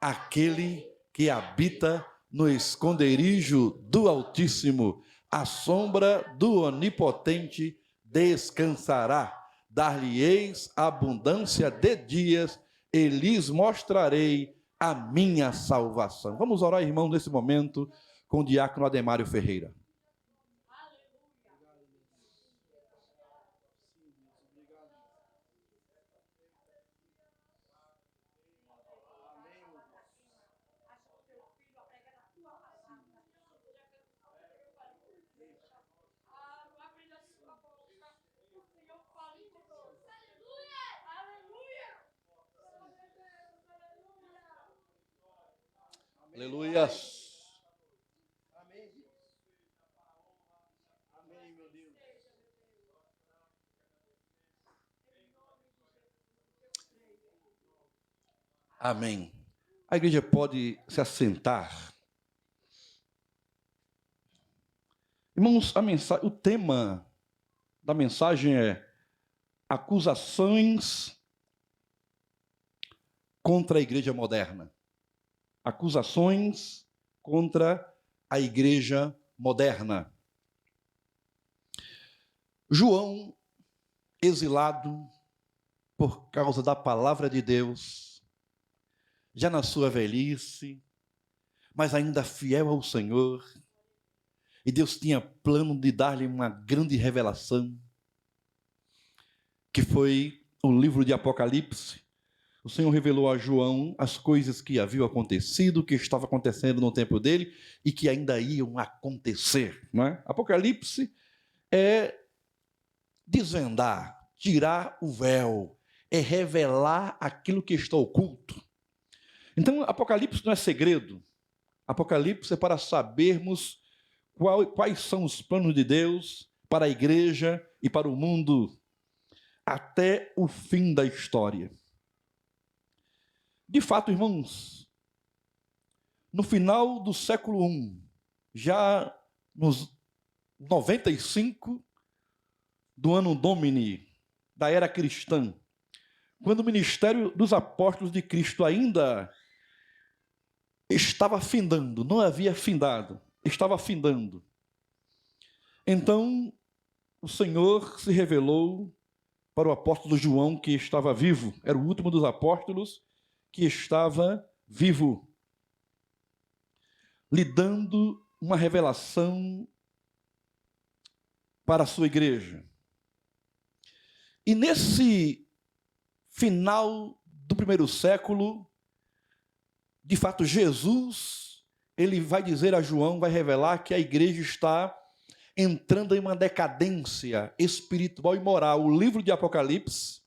Aquele que habita no esconderijo do Altíssimo, à sombra do Onipotente descansará. Dar-lhe-eis abundância de dias, e lhes mostrarei a minha salvação. Vamos orar, irmão, nesse momento, com o diácono Ademário Ferreira. Aleluia. Amém. Amém, meu Deus. Amém. A igreja pode se assentar. Irmãos, o tema da mensagem é acusações contra a igreja moderna. Acusações contra a igreja moderna. João, exilado por causa da palavra de Deus, já na sua velhice, mas ainda fiel ao Senhor, e Deus tinha plano de dar-lhe uma grande revelação, que foi o livro de Apocalipse. O Senhor revelou a João as coisas que haviam acontecido, que estava acontecendo no tempo dele e que ainda iam acontecer. Não é? Apocalipse é desvendar, tirar o véu, é revelar aquilo que está oculto. Então, Apocalipse não é segredo. Apocalipse é para sabermos quais são os planos de Deus para a igreja e para o mundo até o fim da história. De fato, irmãos, no final do século I, já nos 95 do ano Domini, da era cristã, quando o ministério dos apóstolos de Cristo ainda estava findando, não havia findado, estava findando. Então, o Senhor se revelou para o apóstolo João, que estava vivo, era o último dos apóstolos que estava vivo, lhe dando uma revelação para a sua igreja. E nesse final do primeiro século, de fato, Jesus, ele vai dizer a João, vai revelar que a igreja está entrando em uma decadência espiritual e moral. O livro de Apocalipse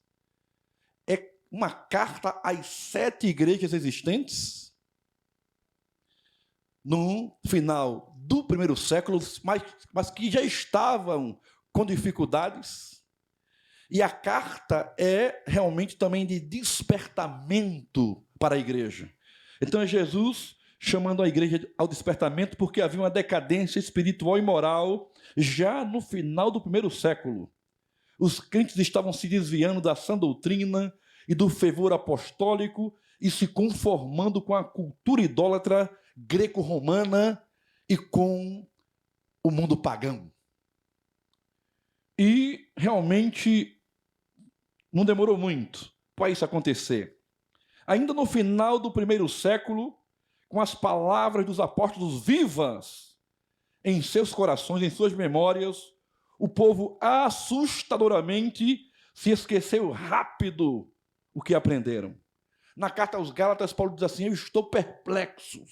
é uma carta às 7 igrejas existentes no final do primeiro século, mas que já estavam com dificuldades. E a carta é realmente também de despertamento para a igreja. Então é Jesus chamando a igreja ao despertamento, porque havia uma decadência espiritual e moral já no final do primeiro século. Os crentes estavam se desviando da sã doutrina e do fervor apostólico e se conformando com a cultura idólatra greco-romana e com o mundo pagão. E realmente não demorou muito para isso acontecer. Ainda no final do primeiro século, com as palavras dos apóstolos vivas em seus corações, em suas memórias, o povo assustadoramente se esqueceu rápido o que aprenderam. Na carta aos Gálatas, Paulo diz assim: eu estou perplexo,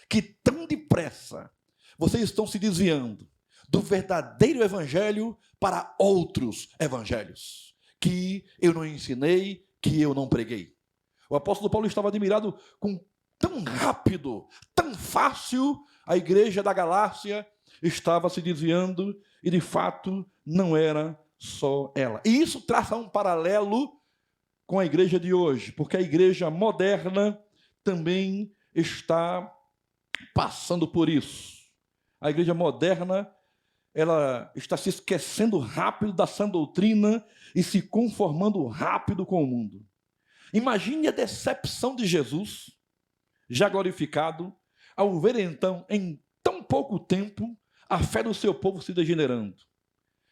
que tão depressa vocês estão se desviando do verdadeiro evangelho para outros evangelhos, que eu não ensinei, que eu não preguei. O apóstolo Paulo estava admirado com tão rápido, tão fácil, a igreja da Galácia estava se desviando e, de fato, não era só ela. E isso traça um paralelo com a igreja de hoje, porque a igreja moderna também está passando por isso. A igreja moderna, ela está se esquecendo rápido da sã doutrina e se conformando rápido com o mundo. Imagine a decepção de Jesus já glorificado, ao ver então, em tão pouco tempo, a fé do seu povo se degenerando.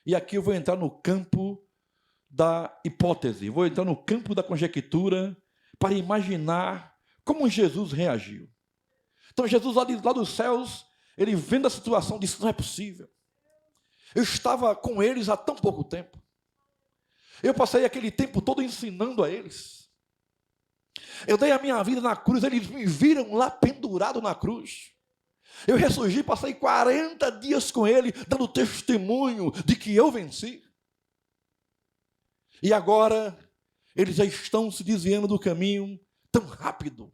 E aqui eu vou entrar no campo da hipótese, vou entrar no campo da conjectura para imaginar como Jesus reagiu. Então Jesus lá dos céus, ele vendo a situação, disse, não é possível. Eu estava com eles há tão pouco tempo. Eu passei aquele tempo todo ensinando a eles. Eu dei a minha vida na cruz, eles me viram lá pendurado na cruz. Eu ressurgi, passei 40 dias com ele, dando testemunho de que eu venci. E agora, eles já estão se desviando do caminho tão rápido.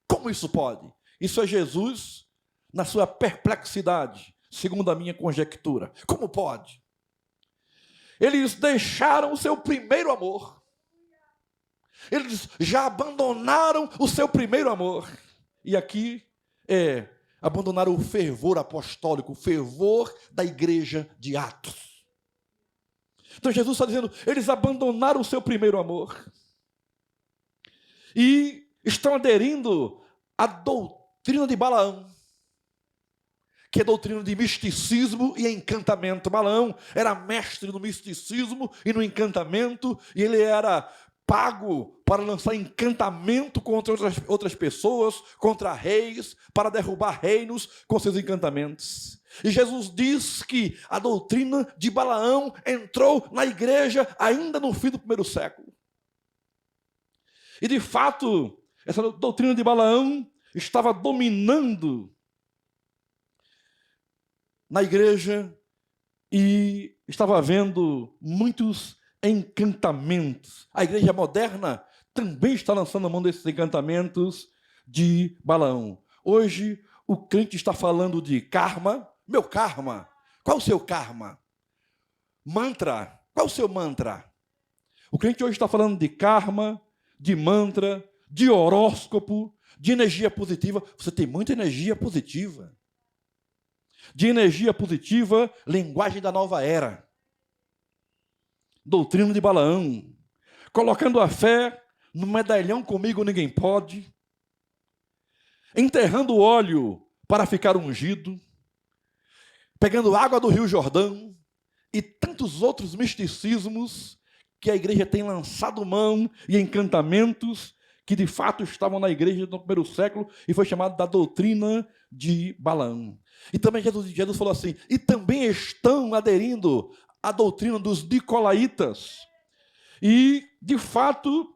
Como isso pode? Isso é Jesus na sua perplexidade, segundo a minha conjectura. Como pode? Eles deixaram o seu primeiro amor. Eles já abandonaram o seu primeiro amor. E aqui abandonaram o fervor apostólico, o fervor da igreja de Atos. Então Jesus está dizendo, eles abandonaram o seu primeiro amor. E estão aderindo à doutrina de Balaão, que é doutrina de misticismo e encantamento. Balaão era mestre no misticismo e no encantamento, e ele era pago para lançar encantamento contra outras pessoas, contra reis, para derrubar reinos com seus encantamentos. E Jesus diz que a doutrina de Balaão entrou na igreja ainda no fim do primeiro século. E de fato, essa doutrina de Balaão estava dominando na igreja e estava havendo muitos encantamentos. A igreja moderna também está lançando a mão desses encantamentos de Balaão. Hoje, o crente está falando de karma. Meu karma. Qual o seu karma? Mantra. Qual o seu mantra? O crente hoje está falando de karma, de mantra, de horóscopo, de energia positiva. Você tem muita energia positiva. De energia positiva, linguagem da nova era. Doutrina de Balaão. Colocando a fé no medalhão comigo ninguém pode. Enterrando o óleo para ficar ungido. Pegando água do Rio Jordão. E tantos outros misticismos que a igreja tem lançado mão e encantamentos que de fato estavam na igreja no primeiro século e foi chamado da doutrina de Balaão. E também Jesus falou assim, e também estão aderindo à doutrina dos nicolaítas. E, de fato,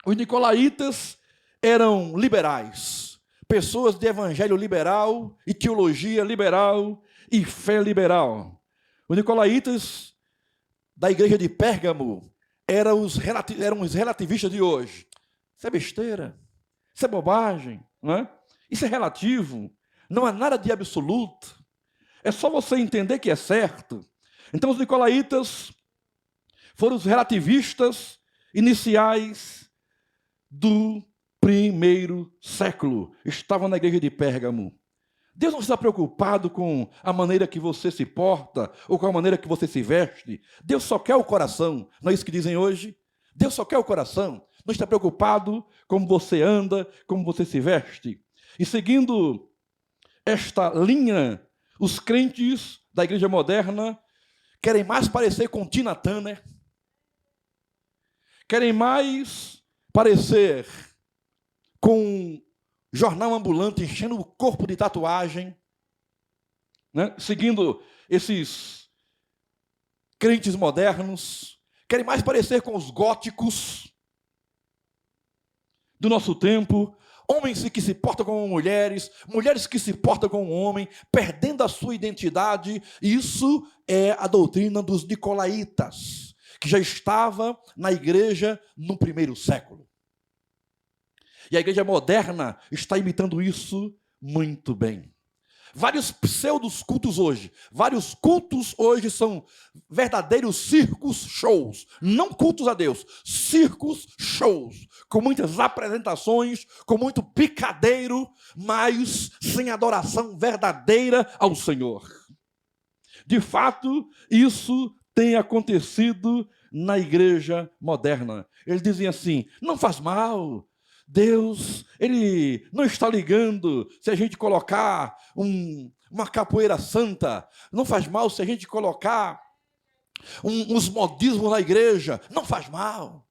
os nicolaítas eram liberais, pessoas de evangelho liberal e teologia liberal e fé liberal. Os nicolaítas da igreja de Pérgamo eram os relativistas de hoje. Isso é besteira, isso é bobagem, não é? Isso é relativo, não há nada de absoluto. É só você entender que é certo. Então, os nicolaítas foram os relativistas iniciais do primeiro século. Estavam na igreja de Pérgamo. Deus não está preocupado com a maneira que você se porta ou com a maneira que você se veste. Deus só quer o coração. Não é isso que dizem hoje? Deus só quer o coração. Não está preocupado como você anda, como você se veste. E seguindo esta linha, os crentes da igreja moderna querem mais parecer com Tina Turner, querem mais parecer com jornal ambulante enchendo o corpo de tatuagem, né? Seguindo esses crentes modernos, querem mais parecer com os góticos do nosso tempo, homens que se portam como mulheres, mulheres que se portam como homem, perdendo a sua identidade. Isso é a doutrina dos nicolaítas, que já estava na igreja no primeiro século. E a igreja moderna está imitando isso muito bem. Vários pseudos cultos hoje, vários cultos hoje são verdadeiros circos shows, não cultos a Deus, circos shows, com muitas apresentações, com muito picadeiro, mas sem adoração verdadeira ao Senhor. De fato, isso tem acontecido na igreja moderna. Eles dizem assim, não faz mal, Deus, Ele não está ligando se a gente colocar uma capoeira santa. Não faz mal se a gente colocar uns modismos na igreja. Não faz mal.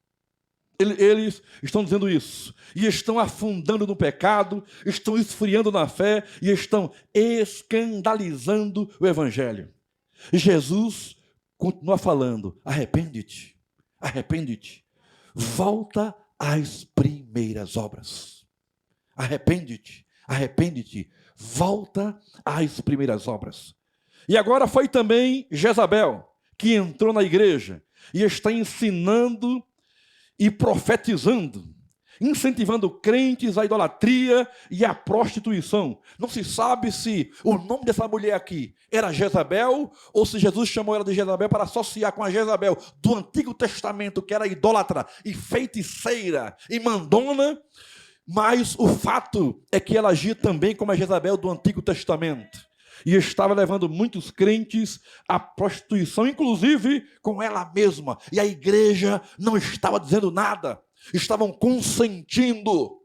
Eles estão dizendo isso. E estão afundando no pecado, estão esfriando na fé e estão escandalizando o evangelho. E Jesus continua falando: arrepende-te, arrepende-te, volta às primeiras obras. Arrepende-te, arrepende-te, volta às primeiras obras. E agora foi também Jezabel que entrou na igreja e está ensinando e profetizando, incentivando crentes à idolatria e à prostituição. Não se sabe se o nome dessa mulher aqui era Jezabel ou se Jesus chamou ela de Jezabel para associar com a Jezabel do Antigo Testamento, que era idólatra e feiticeira e mandona, mas o fato é que ela agia também como a Jezabel do Antigo Testamento e estava levando muitos crentes à prostituição, inclusive com ela mesma, e a igreja não estava dizendo nada, estavam consentindo.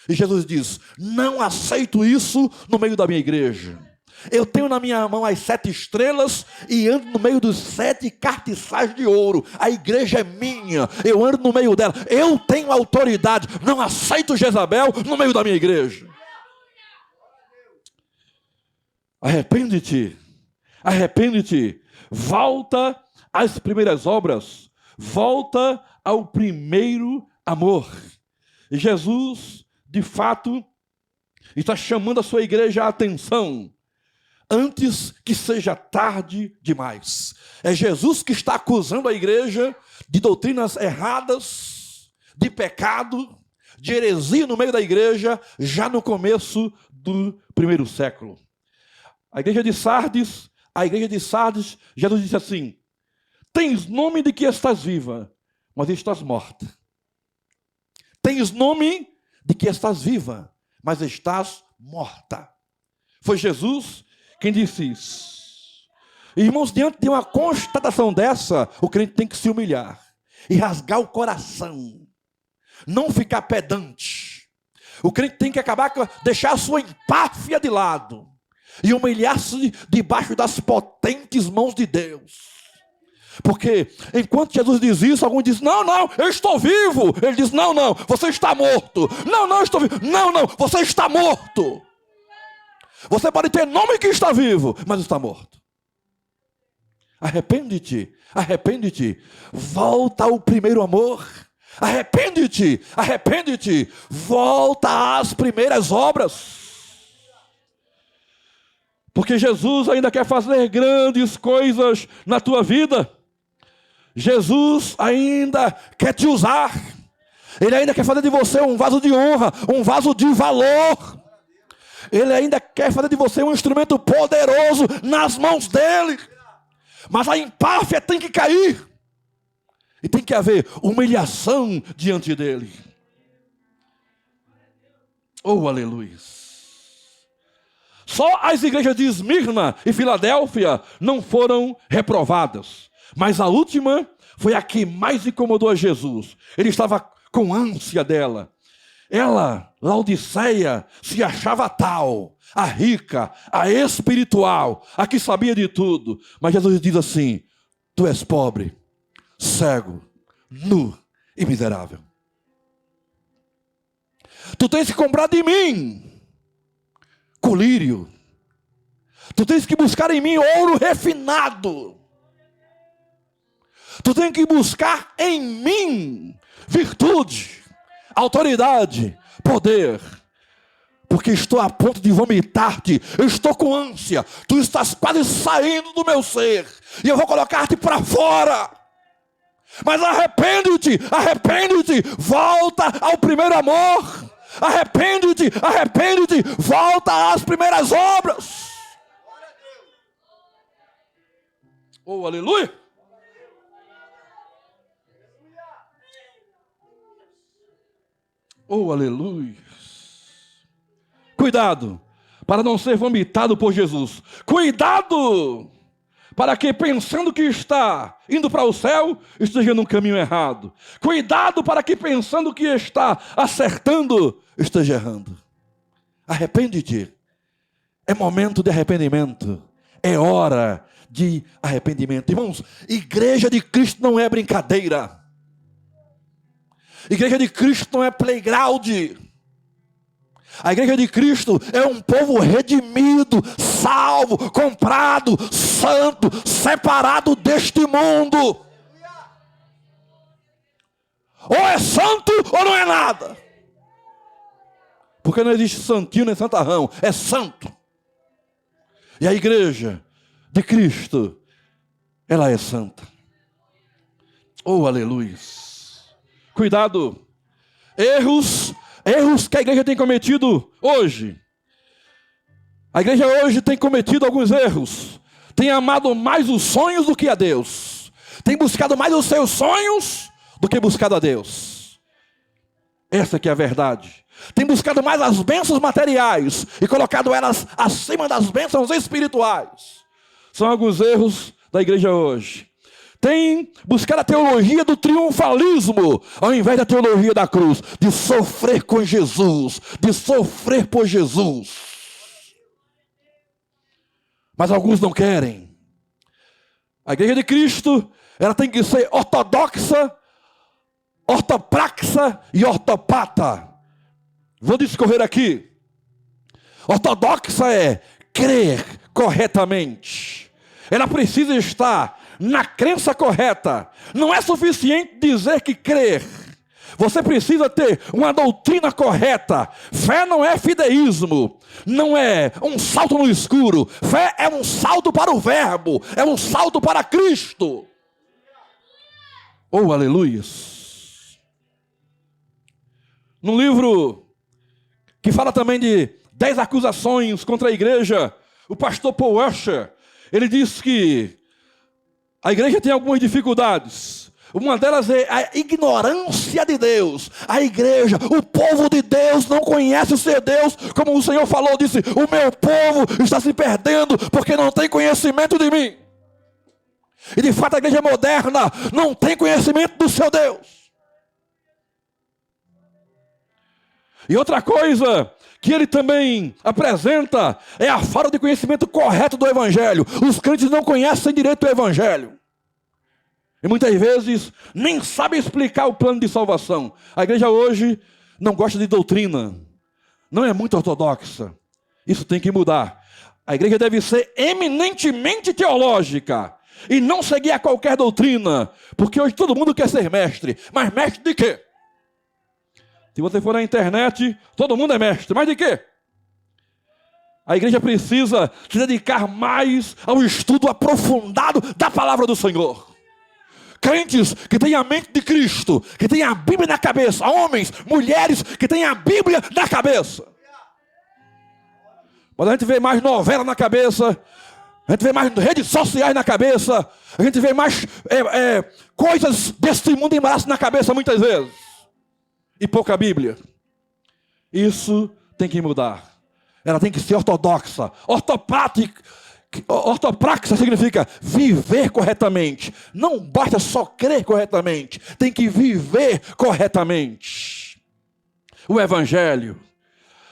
E Jesus diz: não aceito isso no meio da minha igreja. Eu tenho na minha mão as 7 estrelas e ando no meio dos 7 cartiçais de ouro. A igreja é minha, eu ando no meio dela, eu tenho autoridade. Não aceito Jezabel no meio da minha igreja. Arrepende-te, arrepende-te, volta às primeiras obras, volta ao primeiro amor. E Jesus, de fato, está chamando a sua igreja a atenção, antes que seja tarde demais. É Jesus que está acusando a igreja de doutrinas erradas, de pecado, de heresia no meio da igreja, já no começo do primeiro século. A igreja de Sardes, Jesus disse assim: tens nome de que estás viva, mas estás morta. Tens nome de que estás viva, mas estás morta. Foi Jesus quem disse isso. Irmãos, diante de uma constatação dessa, o crente tem que se humilhar e rasgar o coração, não ficar pedante. O crente tem que deixar a sua empáfia de lado e humilhar-se debaixo das potentes mãos de Deus. Porque enquanto Jesus diz isso, alguns dizem: não, eu estou vivo. Ele diz: não, você está morto. Não, eu estou vivo. Não, você está morto. Você pode ter nome que está vivo, mas está morto. Arrepende-te, arrepende-te, volta ao primeiro amor. Arrepende-te, arrepende-te, volta às primeiras obras. Porque Jesus ainda quer fazer grandes coisas na tua vida. Jesus ainda quer te usar. Ele ainda quer fazer de você um vaso de honra, um vaso de valor. Ele ainda quer fazer de você um instrumento poderoso nas mãos dele. Mas a empáfia tem que cair. E tem que haver humilhação diante dele. Oh, aleluia. Só as igrejas de Esmirna e Filadélfia não foram reprovadas. Mas a última foi a que mais incomodou a Jesus. Ele estava com ânsia dela. Ela, Laodiceia, se achava tal, a rica, a espiritual, a que sabia de tudo. Mas Jesus diz assim: tu és pobre, cego, nu e miserável. Tu tens que comprar de mim colírio. Tu tens que buscar em mim ouro refinado. Tu tens que buscar em mim virtude, autoridade, poder. Porque estou a ponto de vomitar-te. Eu estou com ânsia. Tu estás quase saindo do meu ser. E eu vou colocar-te para fora. Mas arrepende-te, arrepende-te. Volta ao primeiro amor. Arrepende-te, arrepende-te, volta às primeiras obras. Oh, aleluia. Oh, aleluia. Cuidado para não ser vomitado por Jesus. Cuidado para que, pensando que está indo para o céu, esteja no caminho errado. Cuidado para que, pensando que está acertando, esteja errando. Arrepende-te. É momento de arrependimento. É hora de arrependimento. Irmãos, igreja de Cristo não é brincadeira. Igreja de Cristo não é playground. A igreja de Cristo é um povo redimido, salvo, comprado, santo, separado deste mundo. Ou é santo ou não é nada. Porque não existe santinho nem santarrão, é santo. E a igreja de Cristo, ela é santa. Oh, aleluia. Cuidado. Erros que a igreja tem cometido hoje. A igreja hoje tem cometido alguns erros. Tem amado mais os sonhos do que a Deus. Tem buscado mais os seus sonhos do que buscado a Deus. Essa que é a verdade. Tem buscado mais as bênçãos materiais e colocado elas acima das bênçãos espirituais. São alguns erros da igreja hoje. Tem buscado a teologia do triunfalismo, ao invés da teologia da cruz, de sofrer com Jesus, de sofrer por Jesus. Mas alguns não querem. A igreja de Cristo, ela tem que ser ortodoxa, ortopraxa e ortopata. Vou discorrer aqui. Ortodoxa é crer corretamente. Ela precisa estar na crença correta. Não é suficiente dizer que crer. Você precisa ter uma doutrina correta. Fé não é fideísmo. Não é um salto no escuro. Fé é um salto para o verbo. É um salto para Cristo. Oh, aleluias. No livro que fala também de 10 acusações contra a igreja, o pastor Paul Washer, ele diz que a igreja tem algumas dificuldades. Uma delas é a ignorância de Deus. A igreja, o povo de Deus não conhece o seu Deus. Como o Senhor falou, disse, o meu povo está se perdendo porque não tem conhecimento de mim. E de fato a igreja moderna não tem conhecimento do seu Deus. E outra coisa que ele também apresenta é a falta de conhecimento correto do Evangelho. Os crentes não conhecem direito o Evangelho. E muitas vezes nem sabem explicar o plano de salvação. A igreja hoje não gosta de doutrina. Não é muito ortodoxa. Isso tem que mudar. A igreja deve ser eminentemente teológica. E não seguir a qualquer doutrina. Porque hoje todo mundo quer ser mestre. Mas mestre de quê? Se você for na internet, todo mundo é mestre. Mas de quê? A igreja precisa se dedicar mais ao estudo aprofundado da palavra do Senhor. Crentes que têm a mente de Cristo, que têm a Bíblia na cabeça. Homens, mulheres que têm a Bíblia na cabeça. Mas a gente vê mais novela na cabeça. A gente vê mais redes sociais na cabeça. A gente vê mais coisas desse mundo embaraço na cabeça muitas vezes. E pouca Bíblia. Isso tem que mudar. Ela tem que ser ortodoxa. Ortopraxa significa viver corretamente. Não basta só crer corretamente. Tem que viver corretamente. O Evangelho.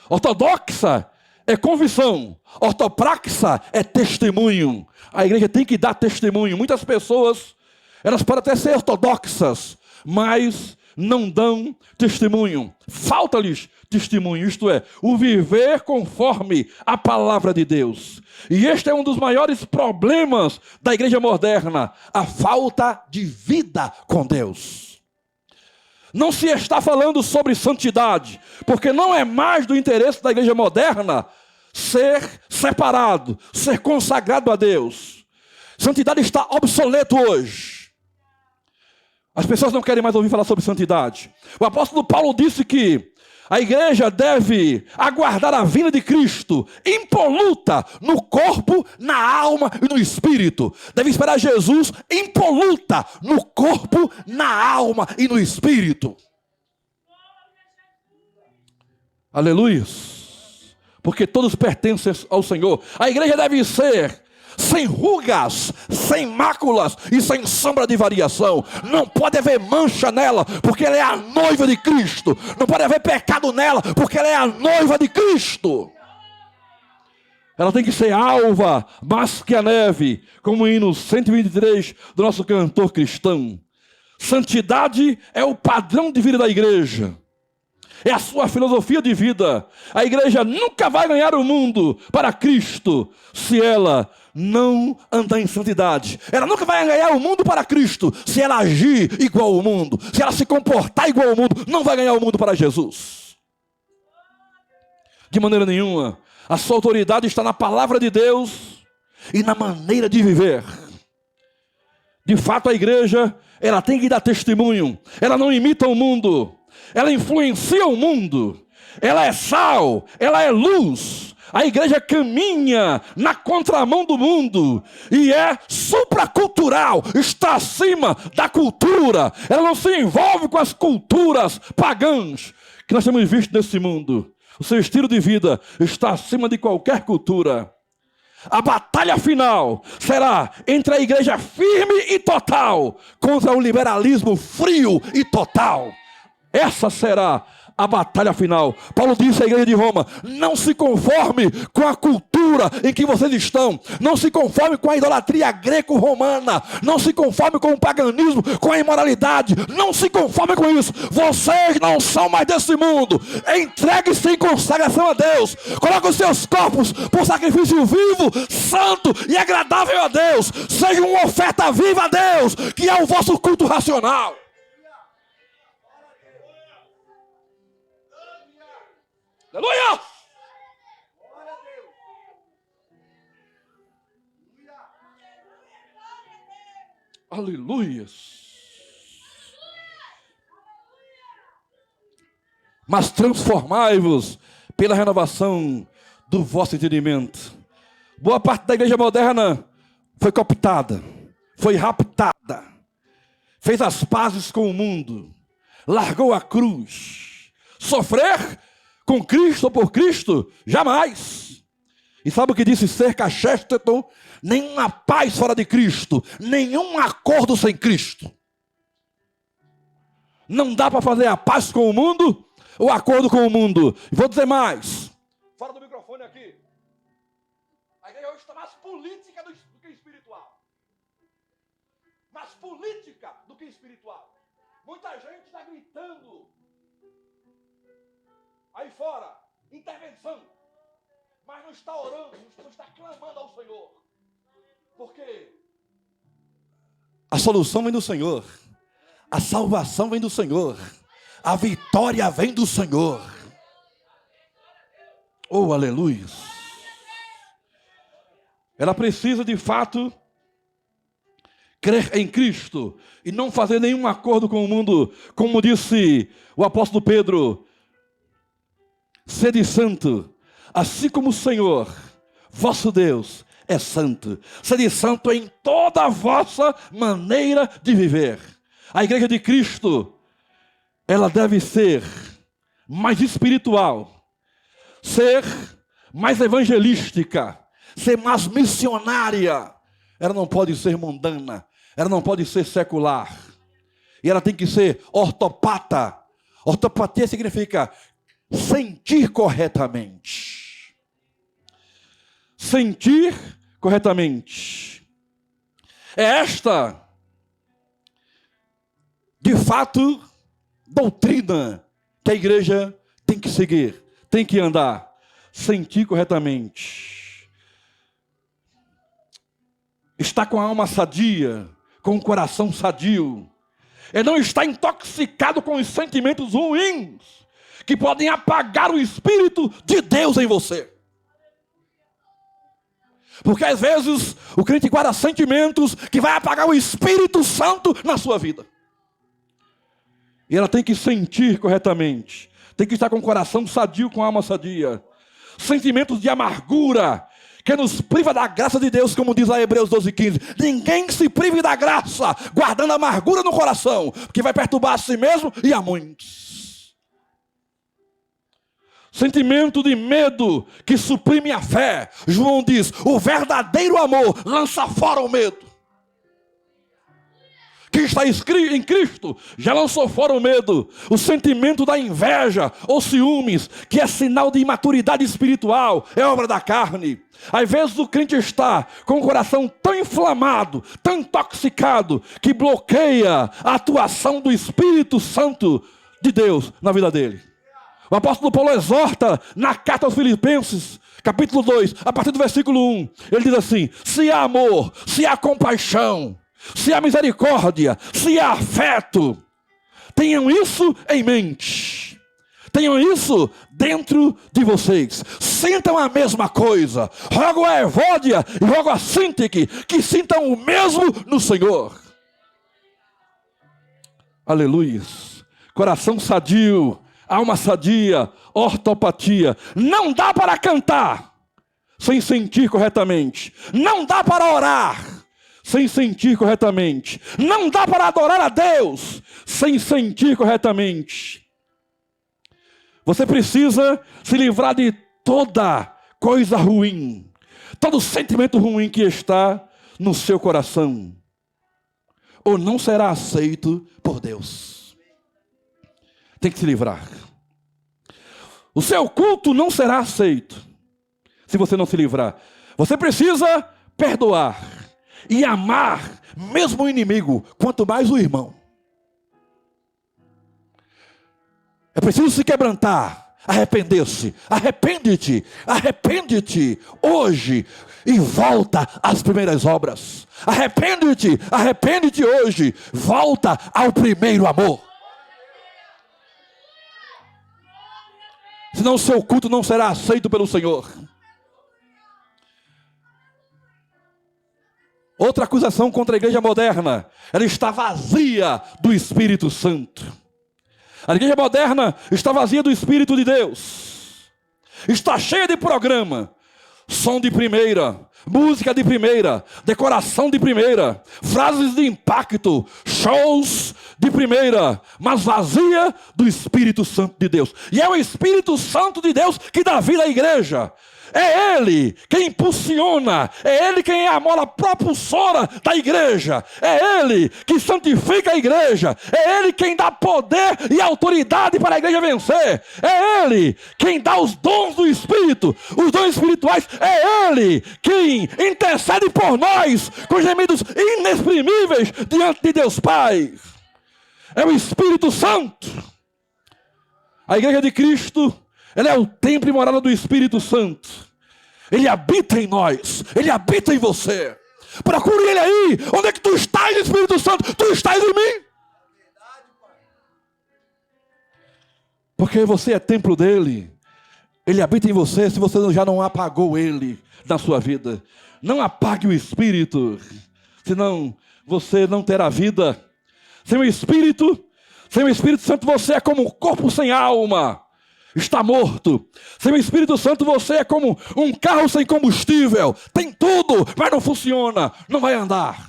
Ortodoxa é confissão. Ortopraxa é testemunho. A igreja tem que dar testemunho. Muitas pessoas, elas podem até ser ortodoxas, mas não dão testemunho. Falta-lhes testemunho, isto é, o viver conforme a palavra de Deus. E este é um dos maiores problemas da igreja moderna, a falta de vida com Deus. Não se está falando sobre santidade, porque não é mais do interesse da igreja moderna ser separado, ser consagrado a Deus. Santidade está obsoleto hoje. As pessoas não querem mais ouvir falar sobre santidade. O apóstolo Paulo disse que a igreja deve aguardar a vinda de Cristo impoluta no corpo, na alma e no espírito. Deve esperar Jesus impoluta no corpo, na alma e no espírito. Aleluia. Porque todos pertencem ao Senhor. A igreja deve ser sem rugas, sem máculas e sem sombra de variação. Não pode haver mancha nela, porque ela é a noiva de Cristo. Não pode haver pecado nela, porque ela é a noiva de Cristo. Ela tem que ser alva, mais que a neve, como o hino 123 do nosso cantor cristão. Santidade é o padrão de vida da igreja. É a sua filosofia de vida. A igreja nunca vai ganhar o mundo para Cristo se ela não andar em santidade. Ela nunca vai ganhar o mundo para Cristo se ela agir igual ao mundo. Se ela se comportar igual ao mundo, não vai ganhar o mundo para Jesus. De maneira nenhuma. A sua autoridade está na palavra de Deus e na maneira de viver. De fato, a igreja, ela tem que dar testemunho. Ela não imita o mundo. Ela influencia o mundo. Ela é sal, ela é luz. A igreja caminha na contramão do mundo e é supracultural, está acima da cultura. Ela não se envolve com as culturas pagãs que nós temos visto nesse mundo. O seu estilo de vida está acima de qualquer cultura. A batalha final será entre a igreja firme e total contra o liberalismo frio e total. Essa será a batalha final. Paulo disse à igreja de Roma: não se conforme com a cultura em que vocês estão. Não se conforme com a idolatria greco-romana. Não se conforme com o paganismo, com a imoralidade. Não se conforme com isso. Vocês não são mais desse mundo. Entregue-se em consagração a Deus. Coloque os seus corpos por sacrifício vivo, santo e agradável a Deus. Seja uma oferta viva a Deus, que é o vosso culto racional. Aleluia! Aleluia! Mas transformai-vos pela renovação do vosso entendimento. Boa parte da igreja moderna foi cooptada, foi raptada, fez as pazes com o mundo, largou a cruz. Sofrer com Cristo ou por Cristo? Jamais. E sabe o que disse Cerca Chesterton? Nenhuma paz fora de Cristo, nenhum acordo sem Cristo. Não dá para fazer a paz com o mundo ou acordo com o mundo. E vou dizer mais. Fora do microfone aqui. A igreja hoje está mais política do que espiritual. Mais política do que espiritual. Muita gente está gritando aí fora, intervenção, mas não está orando, não está clamando ao Senhor. Porque a solução vem do Senhor, a salvação vem do Senhor, a vitória vem do Senhor. Oh, aleluia! Ela precisa de fato crer em Cristo e não fazer nenhum acordo com o mundo, como disse o apóstolo Pedro: sede santo, assim como o Senhor, vosso Deus, é santo. Sede santo em toda a vossa maneira de viver. A igreja de Cristo, ela deve ser mais espiritual, ser mais evangelística, ser mais missionária. Ela não pode ser mundana, ela não pode ser secular. E ela tem que ser ortopata. Ortopatia significa sentir corretamente. Sentir corretamente. É esta, de fato, doutrina que a igreja tem que seguir, tem que andar. Sentir corretamente. Está com a alma sadia, com o coração sadio. É não estar intoxicado com os sentimentos ruins que podem apagar o Espírito de Deus em você. Porque às vezes o crente guarda sentimentos que vai apagar o Espírito Santo na sua vida. E ela tem que sentir corretamente. Tem que estar com o coração sadio, com a alma sadia. Sentimentos de amargura que nos priva da graça de Deus, como diz lá Hebreus 12:15. Ninguém se prive da graça guardando amargura no coração, que vai perturbar a si mesmo e a muitos. Sentimento de medo que suprime a fé. João diz: o verdadeiro amor lança fora o medo. Quem está em Cristo já lançou fora o medo. O sentimento da inveja ou ciúmes, que é sinal de imaturidade espiritual, é obra da carne. Às vezes o crente está com o coração tão inflamado, tão intoxicado, que bloqueia a atuação do Espírito Santo de Deus na vida dele. O apóstolo Paulo exorta na carta aos Filipenses, capítulo 2, a partir do versículo 1. Ele diz assim: se há amor, se há compaixão, se há misericórdia, se há afeto, tenham isso em mente. Tenham isso dentro de vocês. Sintam a mesma coisa. Rogo a Evódia e rogo a Sintique que sintam o mesmo no Senhor. Aleluia. Coração sadio, alma sadia, ortopatia. Não dá para cantar sem sentir corretamente. Não dá para orar sem sentir corretamente. Não dá para adorar a Deus sem sentir corretamente. Você precisa se livrar de toda coisa ruim, todo sentimento ruim que está no seu coração, ou não será aceito por Deus. Tem que se livrar. O seu culto não será aceito se você não se livrar. Você precisa perdoar e amar mesmo o inimigo, quanto mais o irmão. É preciso se quebrantar, arrepender-se. Arrepende-te, arrepende-te hoje e volta às primeiras obras. Arrepende-te, arrepende-te hoje, volta ao primeiro amor. Senão o seu culto não será aceito pelo Senhor. Outra acusação contra a igreja moderna: ela está vazia do Espírito Santo. A igreja moderna está vazia do Espírito de Deus. Está cheia de programa, som de primeira, música de primeira, decoração de primeira, frases de impacto, shows de primeira, mas vazia do Espírito Santo de Deus. E é o Espírito Santo de Deus que dá vida à igreja. É Ele quem impulsiona, é Ele quem é a mola propulsora da igreja, é Ele que santifica a igreja, é Ele quem dá poder e autoridade para a igreja vencer, é Ele quem dá os dons do Espírito, os dons espirituais, é Ele quem intercede por nós com gemidos inexprimíveis diante de Deus Pai. É o Espírito Santo. A igreja de Cristo, ela é o templo e morada do Espírito Santo. Ele habita em nós. Ele habita em você. Procure Ele aí. Onde é que tu estás, Espírito Santo? Tu estás em mim. Porque você é templo dEle. Ele habita em você. Se você já não apagou Ele na sua vida, não apague o Espírito. Senão você não terá vida. Sem o Espírito Santo, você é como um corpo sem alma. Está morto. Sem o Espírito Santo você é como um carro sem combustível. Tem tudo, mas não funciona. Não vai andar.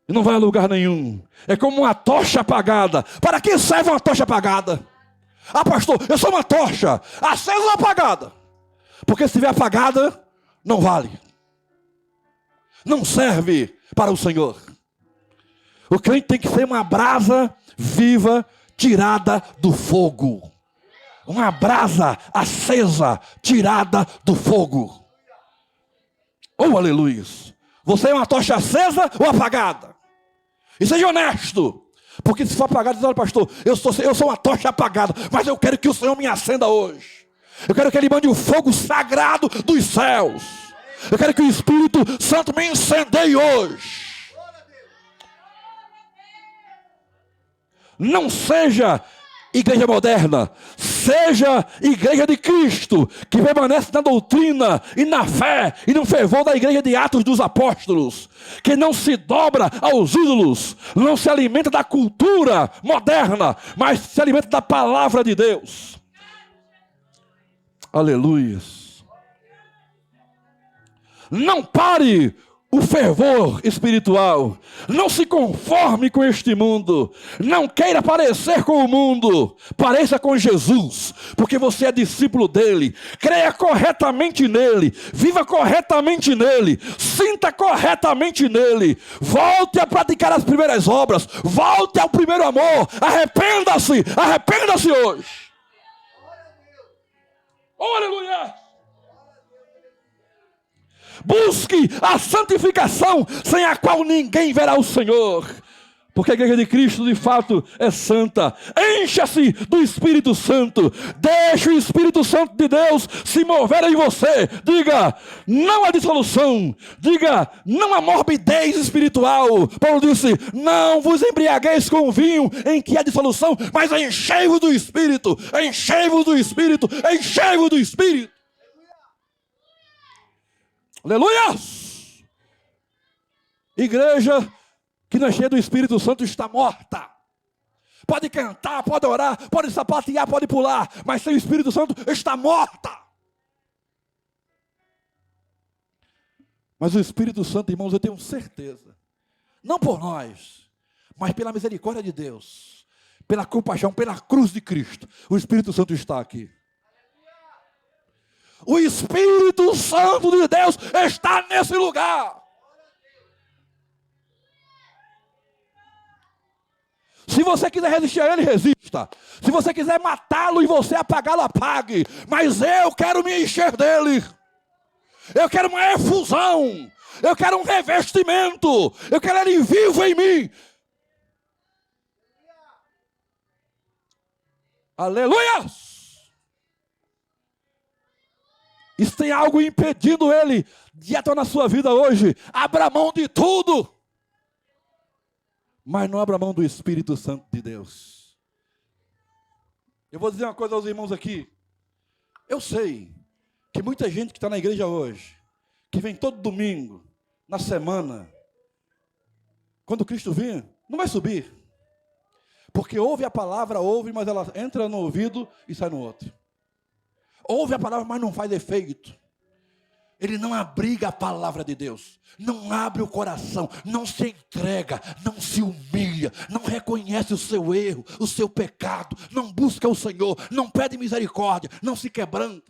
E não vai a lugar nenhum. É como uma tocha apagada. Para que serve uma tocha apagada? Ah, pastor, eu sou uma tocha. Acesa ou apagada? Porque se estiver apagada, não vale. Não serve para o Senhor. O crente tem que ser uma brasa viva, tirada do fogo. Uma brasa acesa, tirada do fogo. Oh, aleluia. Você é uma tocha acesa ou apagada? E seja honesto. Porque se for apagado, diz: olha, pastor, eu sou uma tocha apagada, mas eu quero que o Senhor me acenda hoje. Eu quero que Ele mande o fogo sagrado dos céus. Eu quero que o Espírito Santo me incendeie hoje. Não seja igreja moderna, seja igreja de Cristo, que permanece na doutrina e na fé e no fervor da igreja de Atos dos Apóstolos, que não se dobra aos ídolos, não se alimenta da cultura moderna, mas se alimenta da palavra de Deus. Aleluia. Não pare o fervor espiritual. Não se conforme com este mundo. Não queira parecer com o mundo. Pareça com Jesus, porque você é discípulo dele. Creia corretamente nele. Viva corretamente nele. Sinta corretamente nele. Volte a praticar as primeiras obras. Volte ao primeiro amor. Arrependa-se. Arrependa-se hoje. Oh, aleluia! Busque a santificação, sem a qual ninguém verá o Senhor. Porque a igreja de Cristo, de fato, é santa. Encha-se do Espírito Santo. Deixe o Espírito Santo de Deus se mover em você. Diga, não há dissolução. Diga, não há morbidez espiritual. Paulo disse, não vos embriagueis com vinho em que há dissolução, mas enchei-vos do Espírito. Enchei-vos do Espírito. Enchei-vos do Espírito. Aleluia! Igreja que não é cheia do Espírito Santo está morta. Pode cantar, pode orar, pode sapatear, pode pular, mas sem o Espírito Santo está morta. Mas o Espírito Santo, irmãos, eu tenho certeza, não por nós, mas pela misericórdia de Deus, pela compaixão, pela cruz de Cristo, o Espírito Santo está aqui. O Espírito Santo de Deus está nesse lugar. Se você quiser resistir a ele, resista. Se você quiser matá-lo e você apagá-lo, apague. Mas eu quero me encher dele. Eu quero uma efusão. Eu quero um revestimento. Eu quero ele vivo em mim. Aleluia! E se tem algo impedindo ele de atuar na sua vida hoje, abra mão de tudo. Mas não abra mão do Espírito Santo de Deus. Eu vou dizer uma coisa aos irmãos aqui. Eu sei que muita gente que está na igreja hoje, que vem todo domingo, na semana, quando Cristo vir, não vai subir. Porque ouve a palavra, ouve, mas ela entra no ouvido e sai no outro. Ouve a palavra, mas não faz efeito. Ele não abriga a palavra de Deus. Não abre o coração. Não se entrega. Não se humilha. Não reconhece o seu erro, o seu pecado. Não busca o Senhor. Não pede misericórdia. Não se quebranta.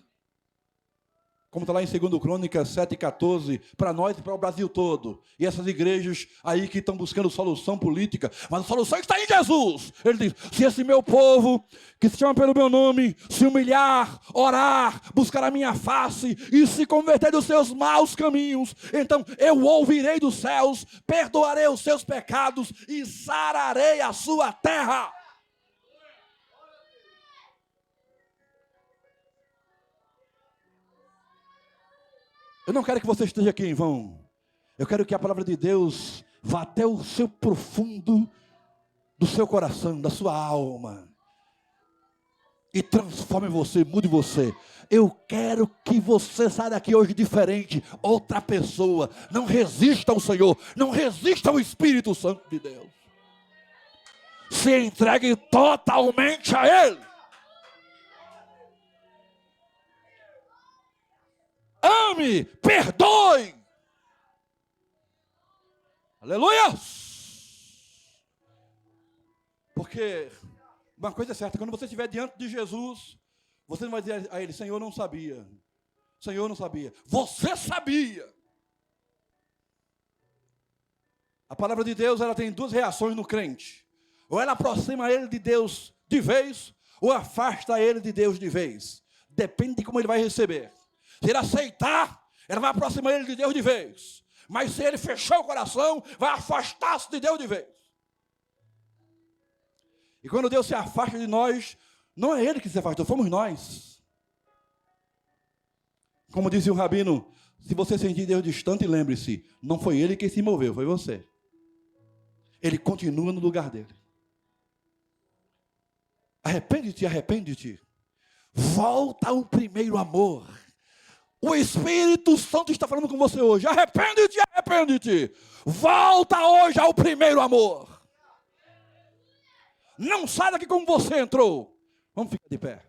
Como está lá em 2 Crônicas 7,14, para nós e para o Brasil todo. E essas igrejas aí que estão buscando solução política, mas a solução está em Jesus. Ele diz, se esse meu povo, que se chama pelo meu nome, se humilhar, orar, buscar a minha face e se converter dos seus maus caminhos, então eu ouvirei dos céus, perdoarei os seus pecados e sararei a sua terra. Eu não quero que você esteja aqui em vão. Eu quero que a palavra de Deus vá até o seu profundo do seu coração, da sua alma. E transforme você, mude você. Eu quero que você saia daqui hoje diferente, outra pessoa. Não resista ao Senhor, não resista ao Espírito Santo de Deus. Se entregue totalmente a Ele. Ame, perdoe. Aleluia! Porque uma coisa é certa, quando você estiver diante de Jesus, você não vai dizer a Ele, Senhor, eu não sabia. Senhor, eu não sabia. Você sabia. A palavra de Deus, ela tem duas reações no crente. Ou ela aproxima ele de Deus de vez, ou afasta ele de Deus de vez. Depende de como ele vai receber. Se ele aceitar, ela vai aproximar ele de Deus de vez. Mas se ele fechar o coração, vai afastar-se de Deus de vez. E quando Deus se afasta de nós, não é Ele que se afastou, fomos nós. Como disse o rabino, se você sentir Deus distante, lembre-se, não foi Ele quem se moveu, foi você. Ele continua no lugar dele. Arrepende-te, arrepende-te. Volta ao primeiro amor. O Espírito Santo está falando com você hoje. Arrepende-te, arrepende-te. Volta hoje ao primeiro amor. Não sai daqui como você entrou. Vamos ficar de pé.